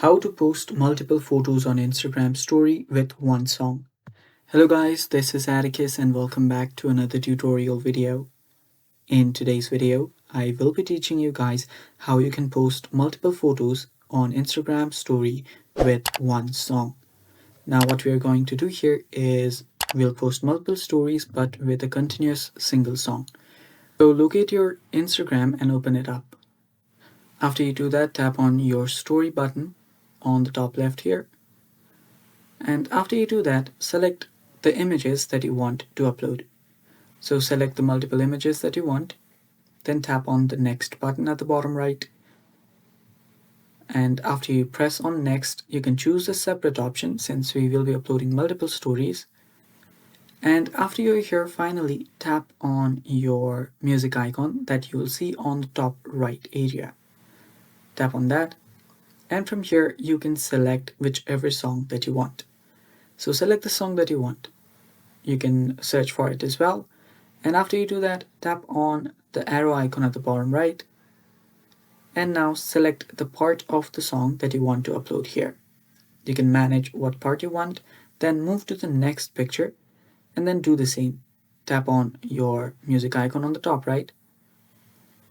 How to post multiple photos on Instagram story with one song. Hello guys, this is Atticus and welcome back to another tutorial video. In today's video, I will be teaching you guys how you can post multiple photos on Instagram story with one song. Now what we are going to do here is we'll post multiple stories but with a continuous single song. So locate your Instagram and open it up. After you do that, tap on your story button on the top left here. And after you do that, select the images that you want to upload. So select the multiple images that you want, then tap on the next button at the bottom right. And after you press on next, you can choose a separate option since we will be uploading multiple stories. And after you're here, finally tap on your music icon that you will see on the top right area. Tap on that. And from here, you can select whichever song that you want. So select the song that you want. You can search for it as well. And after you do that, tap on the arrow icon at the bottom right. And now select the part of the song that you want to upload here. You can manage what part you want, then move to the next picture and then do the same. Tap on your music icon on the top right.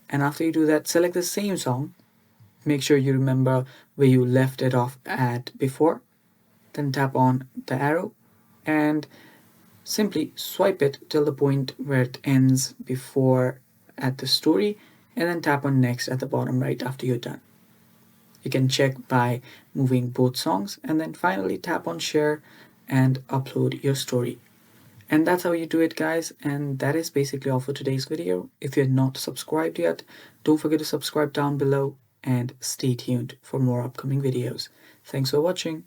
And after you do that, select the same song. Make sure you remember where you left it off at before. Then tap on the arrow and simply swipe it till the point where it ends before at the story, and then tap on next at the bottom right after you're done. You can check by moving both songs and then finally tap on share and upload your story. And that's how you do it, guys. And that is basically all for today's video. If you're not subscribed yet, don't forget to subscribe down below and stay tuned for more upcoming videos. Thanks for watching.